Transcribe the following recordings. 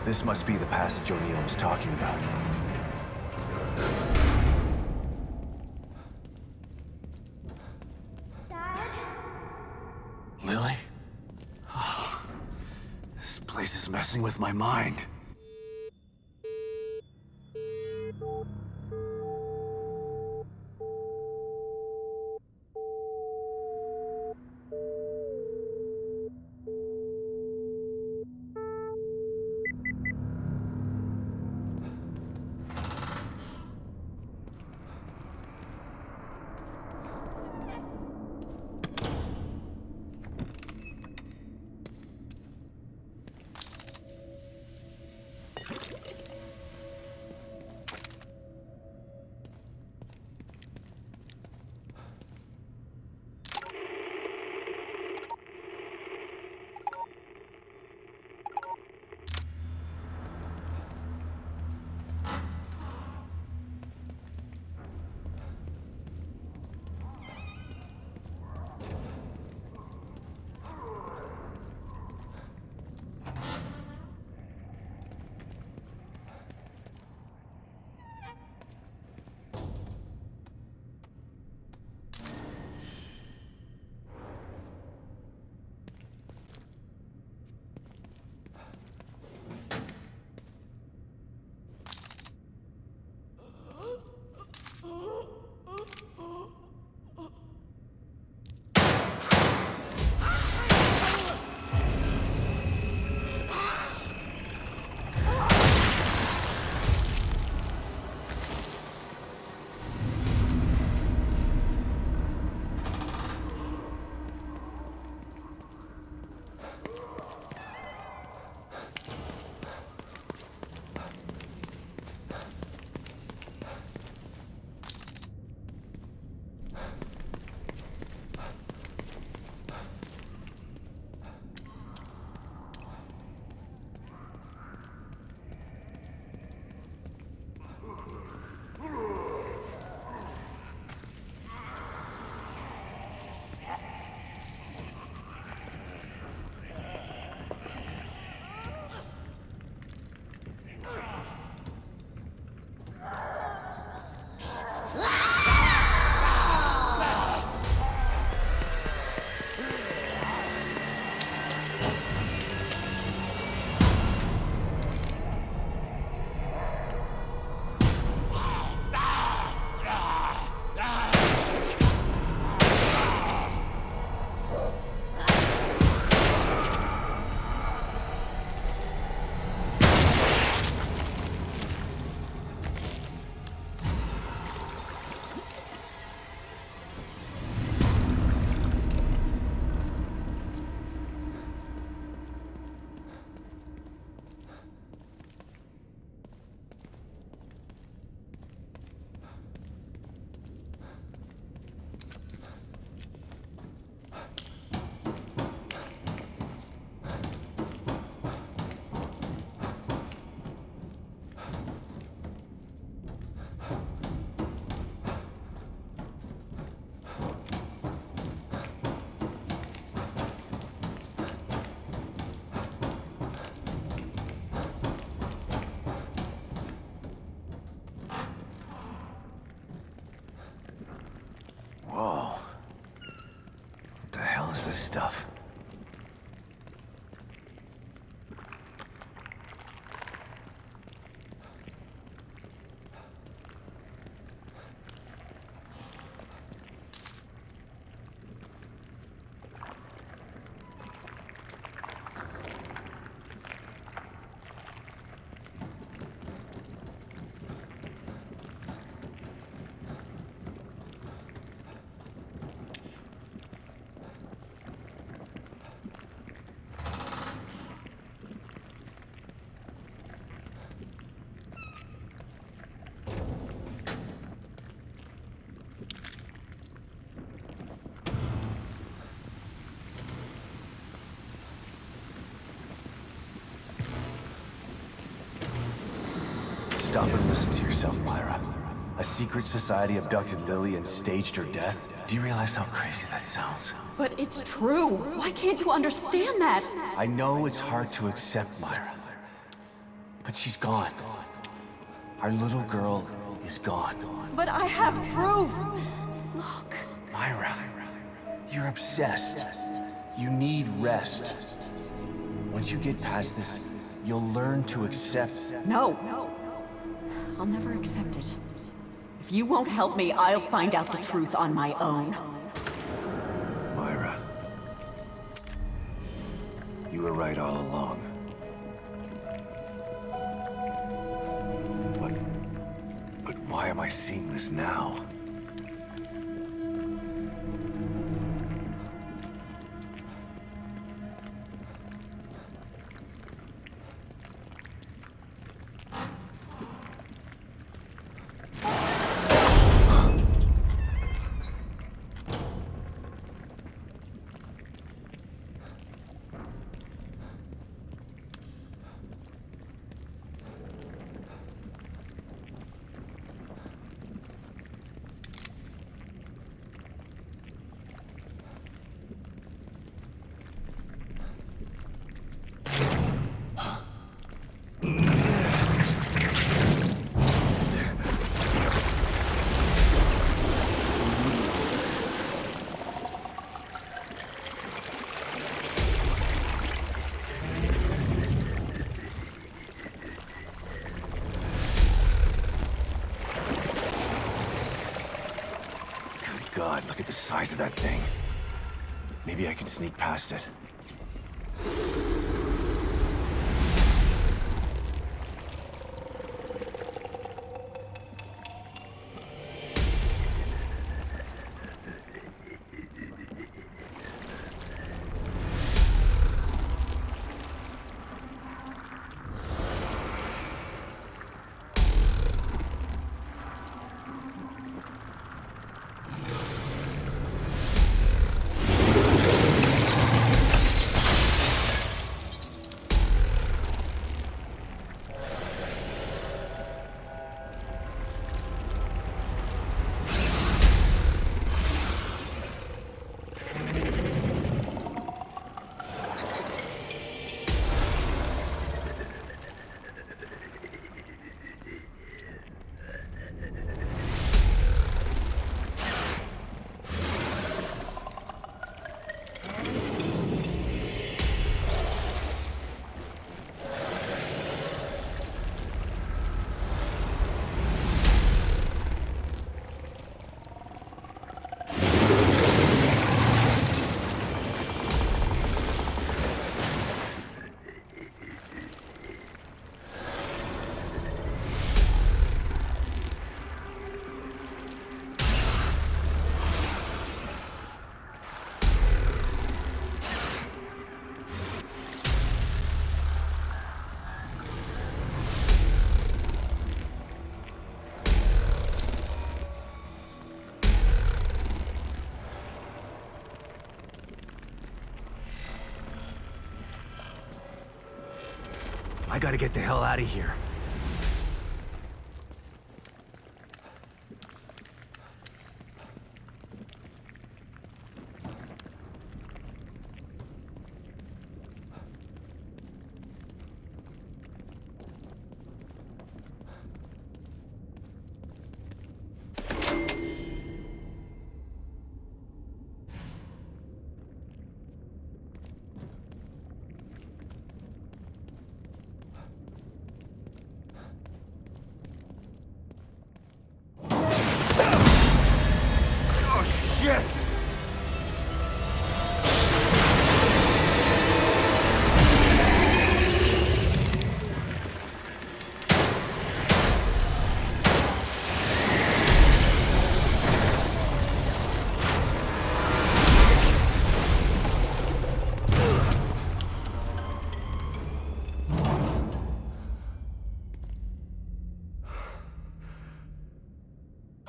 This must be the passage O'Neill was talking about. Dad? Lily? Oh, this place is messing with my mind. This stuff. Stop and listen to yourself, Myra. A secret society abducted Lily and staged her death? Do you realize how crazy that sounds? But it's true. Why can't you understand that? I know it's hard to accept, Myra. But she's gone. Our little girl is gone. But I have proof! Look. Myra, you're obsessed. You need rest. Once you get past this, you'll learn to accept... No. I'll never accept it. If you won't help me, I'll find out the truth on my own. Myra, you were right all along. But why am I seeing this now? God, look at the size of that thing. Maybe I can sneak past it. I gotta get the hell out of here. Shit!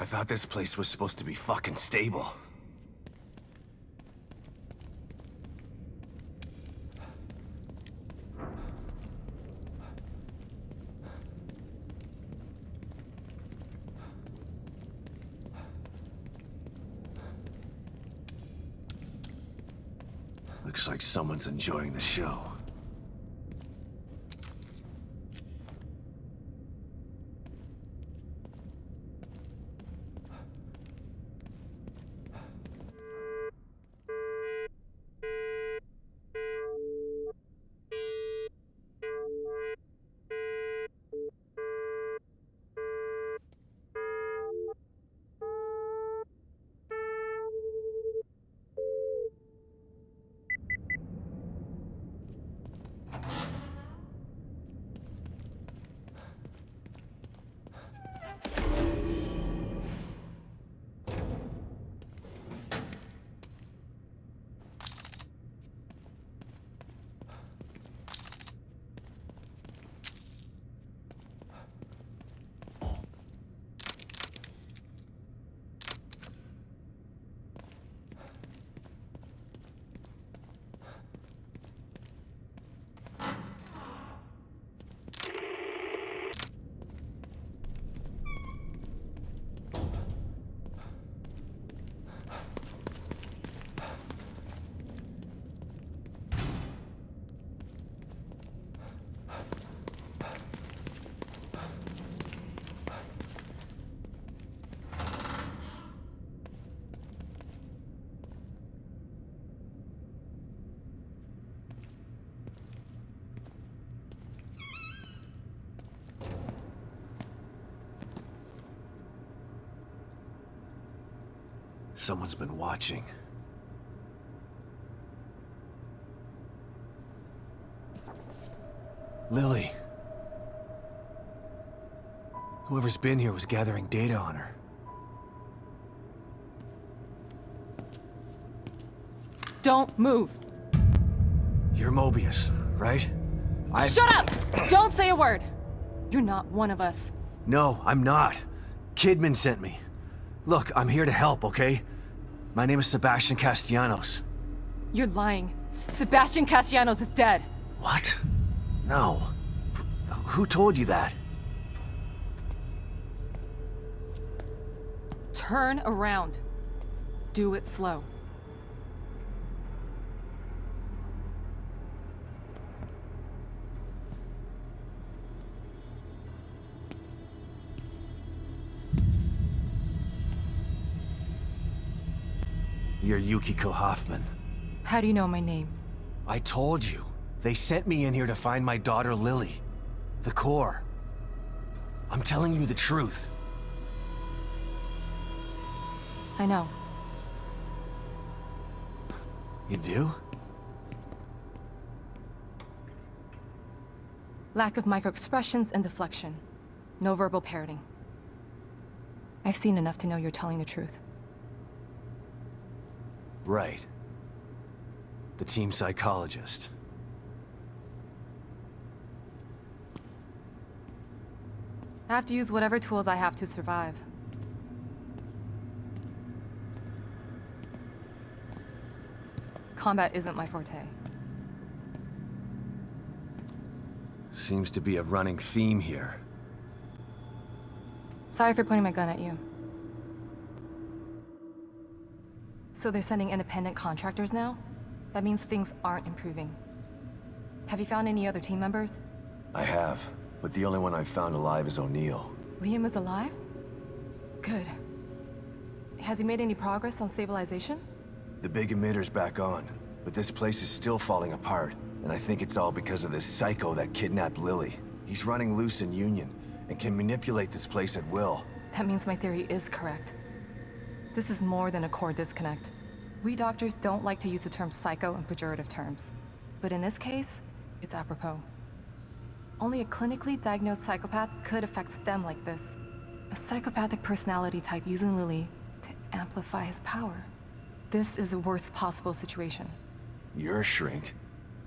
I thought this place was supposed to be fucking stable. Looks like someone's enjoying the show. Someone's been watching. Lily. Whoever's been here was gathering data on her. Don't move. You're Mobius, right? Shut up! Don't say a word. You're not one of us. No, I'm not. Kidman sent me. Look, I'm here to help, okay? My name is Sebastian Castellanos. You're lying. Sebastian Castellanos is dead. What? No. Who told you that? Turn around. Do it slow. You're Yukiko Hoffman. How do you know my name? I told you. They sent me in here to find my daughter Lily. The core. I'm telling you the truth. I know. You do? Lack of microexpressions and deflection. No verbal parroting. I've seen enough to know you're telling the truth. Right. The team psychologist. I have to use whatever tools I have to survive. Combat isn't my forte. Seems to be a running theme here. Sorry for pointing my gun at you. So they're sending independent contractors now? That means things aren't improving. Have you found any other team members? I have, but the only one I've found alive is O'Neill. Liam is alive? Good. Has he made any progress on stabilization? The big emitter's back on, but this place is still falling apart, and I think it's all because of this psycho that kidnapped Lily. He's running loose in Union, and can manipulate this place at will. That means my theory is correct. This is more than a core disconnect. We doctors don't like to use the term psycho in pejorative terms. But in this case, it's apropos. Only a clinically diagnosed psychopath could affect STEM like this. A psychopathic personality type using Lily to amplify his power. This is the worst possible situation. You're a shrink.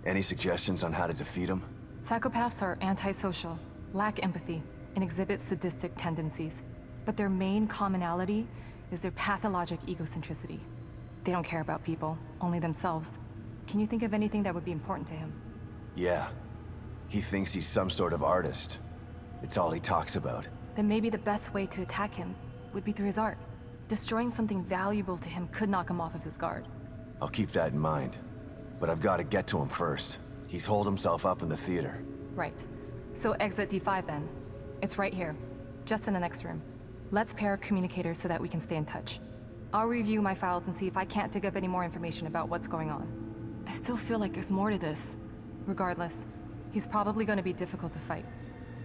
Any suggestions on how to defeat him? Psychopaths are antisocial, lack empathy, and exhibit sadistic tendencies. But their main commonality is their pathologic egocentricity. They don't care about people, only themselves. Can you think of anything that would be important to him? Yeah. He thinks he's some sort of artist. It's all he talks about. Then maybe the best way to attack him would be through his art. Destroying something valuable to him could knock him off of his guard. I'll keep that in mind. But I've got to get to him first. He's holed himself up in the theater. Right. So exit D5 then. It's right here, just in the next room. Let's pair communicators so that we can stay in touch. I'll review my files and see if I can't dig up any more information about what's going on. I still feel like there's more to this. Regardless, he's probably going to be difficult to fight.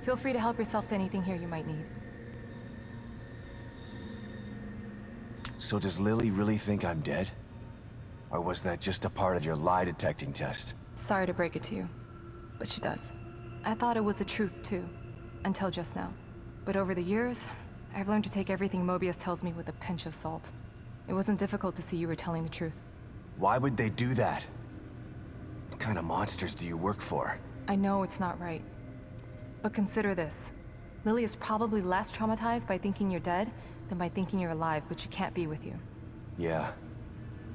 Feel free to help yourself to anything here you might need. So does Lily really think I'm dead? Or was that just a part of your lie detecting test? Sorry to break it to you, but she does. I thought it was the truth too, until just now. But over the years, I've learned to take everything Mobius tells me with a pinch of salt. It wasn't difficult to see you were telling the truth. Why would they do that? What kind of monsters do you work for? I know it's not right. But consider this. Lily is probably less traumatized by thinking you're dead than by thinking you're alive, but she can't be with you. Yeah,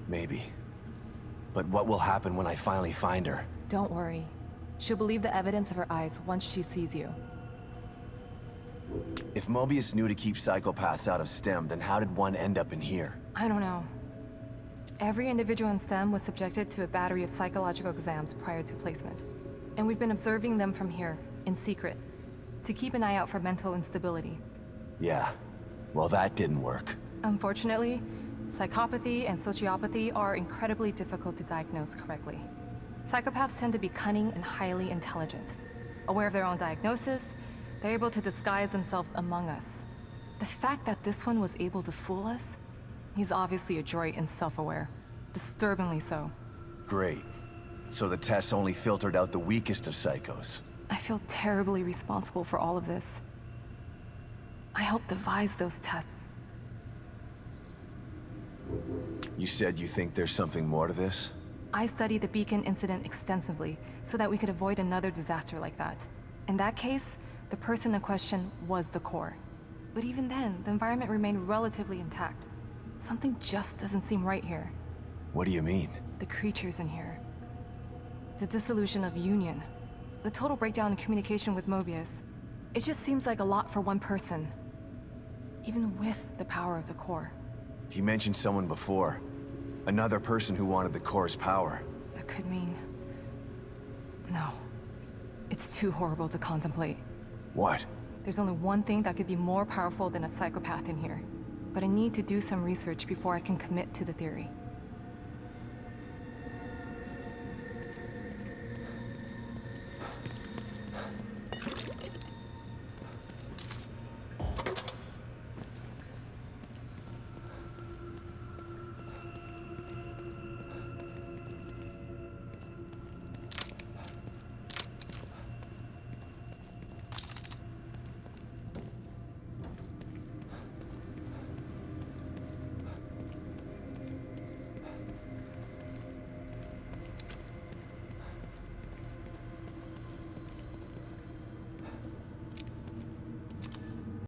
maybe. But what will happen when I finally find her? Don't worry. She'll believe the evidence of her eyes once she sees you. If Mobius knew to keep psychopaths out of STEM, then how did one end up in here? I don't know. Every individual in STEM was subjected to a battery of psychological exams prior to placement. And we've been observing them from here, in secret, to keep an eye out for mental instability. Yeah, well that didn't work. Unfortunately, psychopathy and sociopathy are incredibly difficult to diagnose correctly. Psychopaths tend to be cunning and highly intelligent. Aware of their own diagnosis, they're able to disguise themselves among us. The fact that this one was able to fool us He's obviously adroit and self-aware. Disturbingly so. Great. So the tests only filtered out the weakest of psychos. I feel terribly responsible for all of this. I helped devise those tests. You said you think there's something more to this? I studied the Beacon incident extensively so that we could avoid another disaster like that. In that case, the person in question was the core. But even then, the environment remained relatively intact. Something just doesn't seem right here. What do you mean? The creatures in here. The dissolution of Union. The total breakdown in communication with Mobius. It just seems like a lot for one person. Even with the power of the core. He mentioned someone before. Another person who wanted the core's power. That could mean... No. It's too horrible to contemplate. What? There's only one thing that could be more powerful than a psychopath in here. But I need to do some research before I can commit to the theory.